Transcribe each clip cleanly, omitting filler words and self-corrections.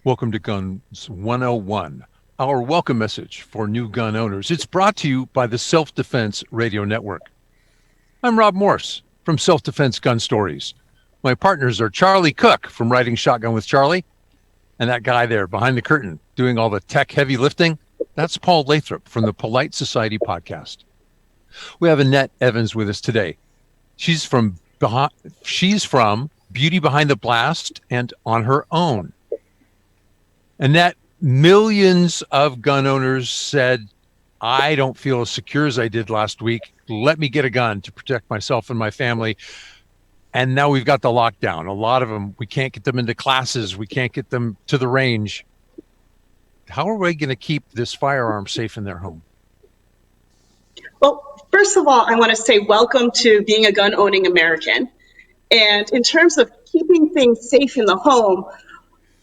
Welcome to Guns 101, our welcome message for new gun owners. It's brought to you by the Self-Defense Radio Network. I'm Rob Morse from Self-Defense Gun Stories. My partners are Charlie Cook from Riding Shotgun with Charlie, and that guy there behind the curtain doing all the tech heavy lifting, that's Paul Lathrop from the Polite Society podcast. We have Annette Evans with us today. She's from Beauty Behind the Blast and On Her Own. Annette, millions of gun owners said, I don't feel as secure as I did last week. Let me get a gun to protect myself and my family. And now we've got the lockdown. A lot of them, we can't get them into classes. We can't get them to the range. How are we going to keep this firearm safe in their home? Well, first of all, I want to say welcome to being a gun-owning American. And in terms of keeping things safe in the home,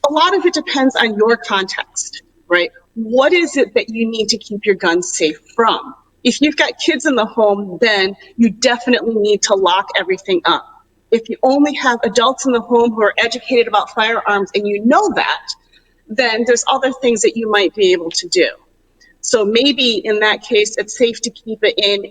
a lot of it depends on your context, right? What is it that you need to keep your gun safe from? If you've got kids in the home, then you definitely need to lock everything up. If you only have adults in the home who are educated about firearms and you know that, then there's other things that you might be able to do. So maybe in that case, it's safe to keep it in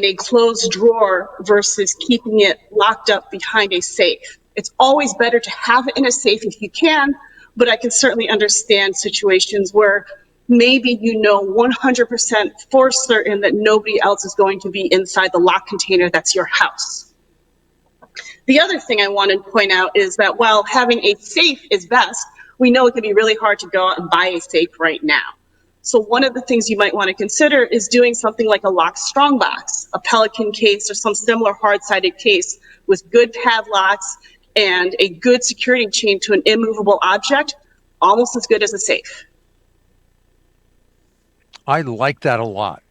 a closed drawer versus keeping it locked up behind a safe. It's always better to have it in a safe if you can, but I can certainly understand situations where maybe you know 100% for certain that nobody else is going to be inside the lock container that's your house. The other thing I want to point out is that while having a safe is best, we know it can be really hard to go out and buy a safe right now. So one of the things you might want to consider is doing something like a lock strong box, a Pelican case or some similar hard-sided case with good padlocks and a good security chain to an immovable object, almost as good as a safe. I like that a lot.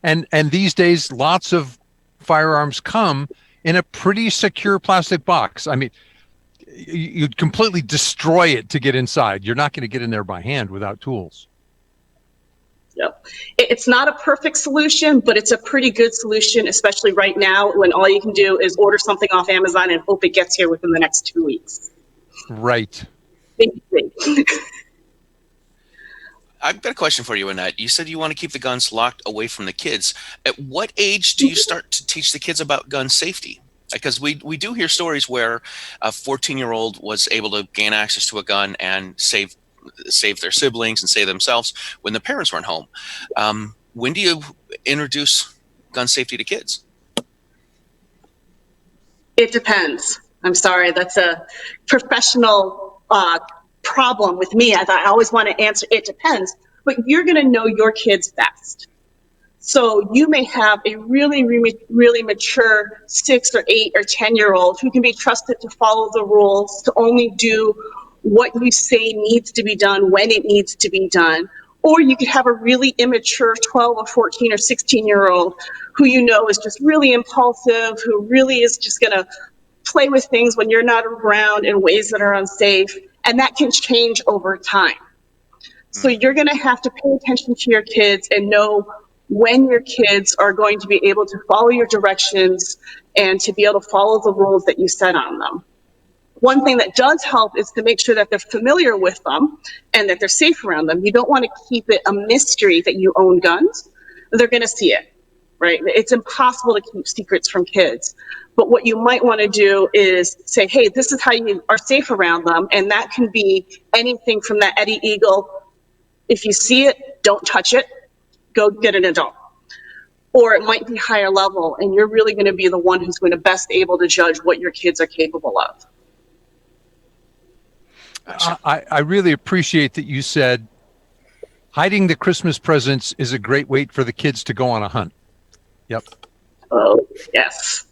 And these days, lots of firearms come in a pretty secure plastic box. I mean, you'd completely destroy it to get inside. You're not going to get in there by hand without tools. Yep. It's not a perfect solution, but it's a pretty good solution, especially right now when all you can do is order something off Amazon and hope it gets here within the next 2 weeks. Right. I've got a question for you, Annette. You said you want to keep the guns locked away from the kids. At what age do you start to teach the kids about gun safety? Because we do hear stories where a 14-year-old was able to gain access to a gun and save their siblings and save themselves when the parents weren't home. When do you introduce gun safety to kids? It depends. I'm sorry, that's a professional problem with me. I always want to answer, it depends, but you're going to know your kids best. So you may have a really, really mature 6 or 8 or 10-year-old who can be trusted to follow the rules, to only do what you say needs to be done when it needs to be done. Or you could have a really immature 12 or 14 or 16-year-old who you know is just really impulsive, who really is just going to play with things when you're not around in ways that are unsafe. And that can change over time. So you're going to have to pay attention to your kids and know when your kids are going to be able to follow your directions and to be able to follow the rules that you set on them. One thing that does help is to make sure that they're familiar with them and that they're safe around them. You don't want to keep it a mystery that you own guns. They're going to see it, right? It's impossible to keep secrets from kids. But what you might want to do is say, hey, this is how you are safe around them. And that can be anything from that Eddie Eagle. If you see it, don't touch it. Go get an adult. Or it might be higher level, and you're really going to be the one who's going to best able to judge what your kids are capable of. I really appreciate that you said hiding the Christmas presents is a great way for the kids to go on a hunt. Yep. Oh, yes.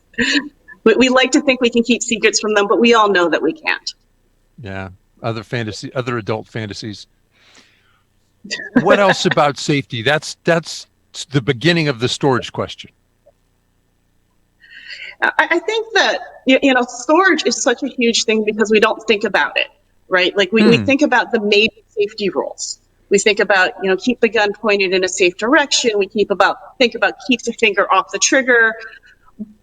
We like to think we can keep secrets from them, but we all know that we can't. Yeah. Other adult fantasies. What else about safety? That's the beginning of the storage question. I think that, storage is such a huge thing because we don't think about it, right? Like we think about the major safety rules. We think about, keep the gun pointed in a safe direction. We think about keep the finger off the trigger.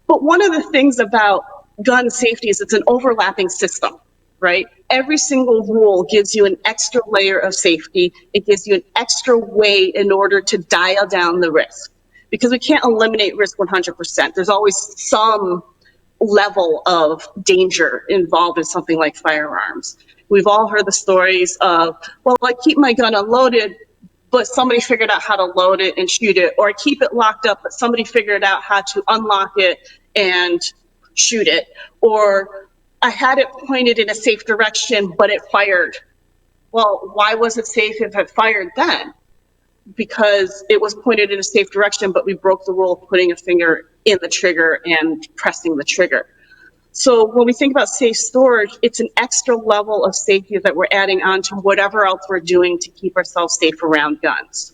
But one of the things about gun safety is it's an overlapping system, right? Every single rule gives you an extra layer of safety. It gives you an extra way in order to dial down the risk, because we can't eliminate risk 100%. There's always some level of danger involved in something like firearms. We've all heard the stories of, well, I keep my gun unloaded, but somebody figured out how to load it and shoot it, or I keep it locked up, but somebody figured out how to unlock it and shoot it, or I had it pointed in a safe direction, but it fired. Well, why was it safe if it fired then? Because it was pointed in a safe direction, but we broke the rule of putting a finger in the trigger and pressing the trigger. So when we think about safe storage, it's an extra level of safety that we're adding on to whatever else we're doing to keep ourselves safe around guns.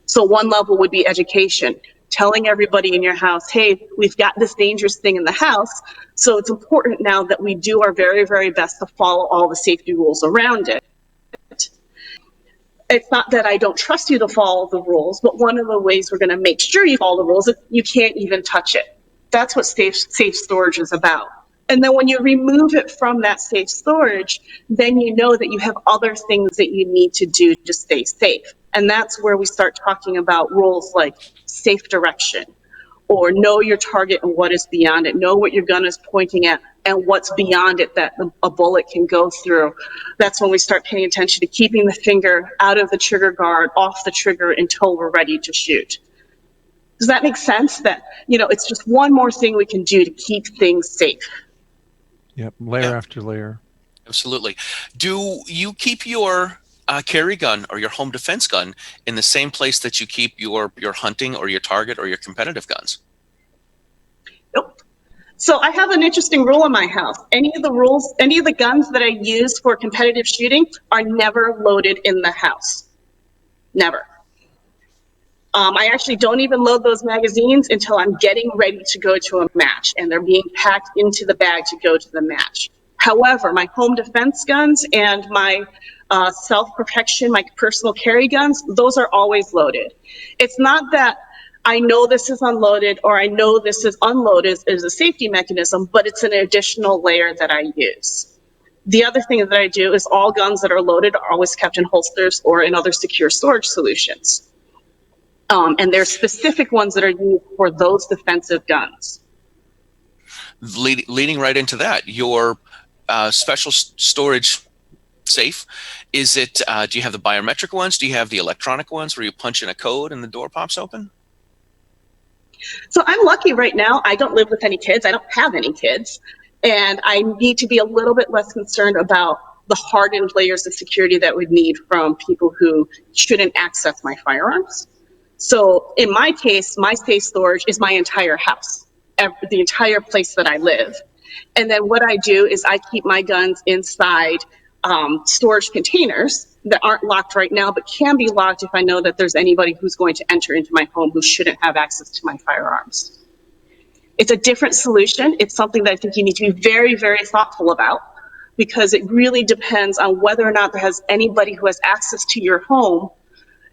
So one level would be education, telling everybody in your house, hey, we've got this dangerous thing in the house, so it's important now that we do our very, very best to follow all the safety rules around it. It's not that I don't trust you to follow the rules, but one of the ways we're going to make sure you follow the rules is you can't even touch it. That's what safe storage is about. And then when you remove it from that safe storage, then you know that you have other things that you need to do to stay safe. And that's where we start talking about rules like safe direction, or know your target and what is beyond it. Know what your gun is pointing at and what's beyond it that a bullet can go through. That's when we start paying attention to keeping the finger out of the trigger guard, off the trigger until we're ready to shoot. Does that make sense? That, it's just one more thing we can do to keep things safe. Yep, layer after layer. Absolutely. Do you keep your carry gun or your home defense gun in the same place that you keep your hunting or your target or your competitive guns? Nope. So I have an interesting rule in my house. Any of the guns that I use for competitive shooting are never loaded in the house. Never. I actually don't even load those magazines until I'm getting ready to go to a match, and they're being packed into the bag to go to the match. However, my home defense guns and my self-protection, my personal carry guns, those are always loaded. It's not that I know this is unloaded or I know this is unloaded as a safety mechanism, but it's an additional layer that I use. The other thing that I do is all guns that are loaded are always kept in holsters or in other secure storage solutions. And there's specific ones that are used for those defensive guns. Leading right into that, your special storage safe, is it, do you have the biometric ones? Do you have the electronic ones where you punch in a code and the door pops open? So I'm lucky right now. I don't live with any kids. I don't have any kids. And I need to be a little bit less concerned about the hardened layers of security that we'd need from people who shouldn't access my firearms. So in my case, my safe storage is my entire house, the entire place that I live. And then what I do is I keep my guns inside storage containers that aren't locked right now, but can be locked if I know that there's anybody who's going to enter into my home who shouldn't have access to my firearms. It's a different solution. It's something that I think you need to be very, very thoughtful about, because it really depends on whether or not there has anybody who has access to your home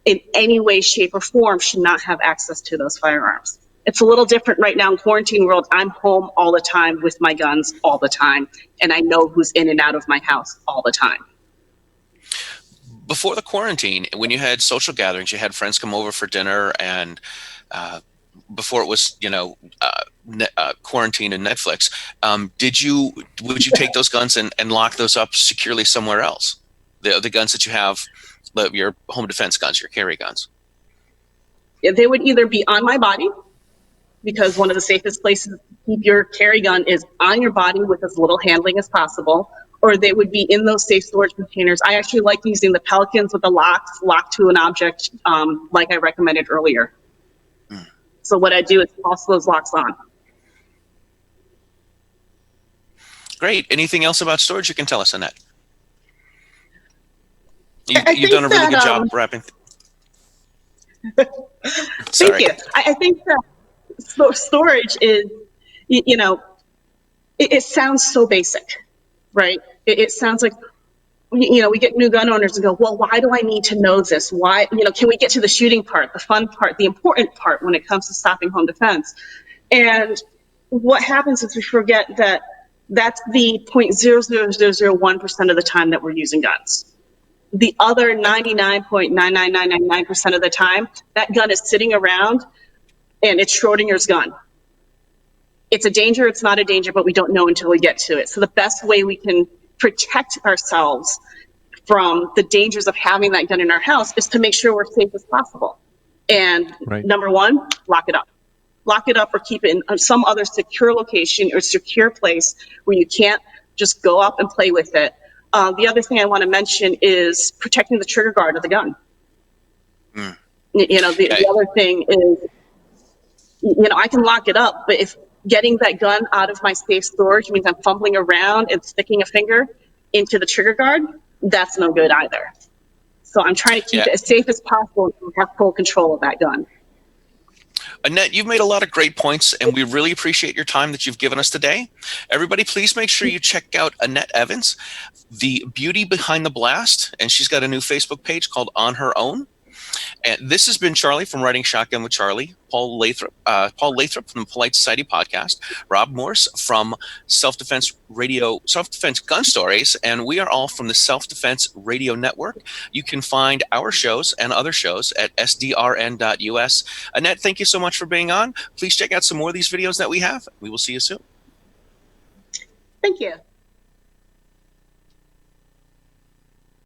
in any way, shape, or form should not have access to those firearms. It's a little different right now in quarantine world. I'm home all the time with my guns all the time, and I know who's in and out of my house all the time. Before the quarantine, when you had social gatherings, you had friends come over for dinner, and before it was, quarantine and Netflix, would you take those guns and lock those up securely somewhere else? The guns that you have, your home defense guns, your carry guns. They would either be on my body, because one of the safest places to keep your carry gun is on your body with as little handling as possible, or they would be in those safe storage containers. I actually like using the Pelicans with the locks, locked to an object, like I recommended earlier. So what I do is toss those locks on. Great. Anything else about storage you can tell us, Annette? You've done a really good job wrapping. Thank you. I think that storage is, it sounds so basic, right? It sounds like, we get new gun owners and go, well, why do I need to know this? Why, can we get to the shooting part, the fun part, the important part when it comes to stopping home defense? And what happens is we forget that That's the 0.00001% of the time that we're using guns. The other 99.99999% of the time, that gun is sitting around and it's Schrodinger's gun. It's a danger, it's not a danger, but we don't know until we get to it. So the best way we can protect ourselves from the dangers of having that gun in our house is to make sure we're safe as possible. And number one, lock it up. Lock it up or keep it in some other secure location or secure place where you can't just go up and play with it. The other thing I want to mention is protecting the trigger guard of the gun. The other thing is, I can lock it up, but if getting that gun out of my safe storage means I'm fumbling around and sticking a finger into the trigger guard, that's no good either. So I'm trying to keep it as safe as possible and have full control of that gun. Annette, you've made a lot of great points, and we really appreciate your time that you've given us today. Everybody, please make sure you check out Annette Evans, the beauty behind the blast, and she's got a new Facebook page called On Her Own. And this has been Charlie from Riding Shotgun with Charlie, Paul Lathrop from the Polite Society podcast, Rob Morse from Self-Defense Gun Stories, and we are all from the Self-Defense Radio Network. You can find our shows and other shows at sdrn.us. Annette, thank you so much for being on. Please check out some more of these videos that we have. We will see you soon. Thank you.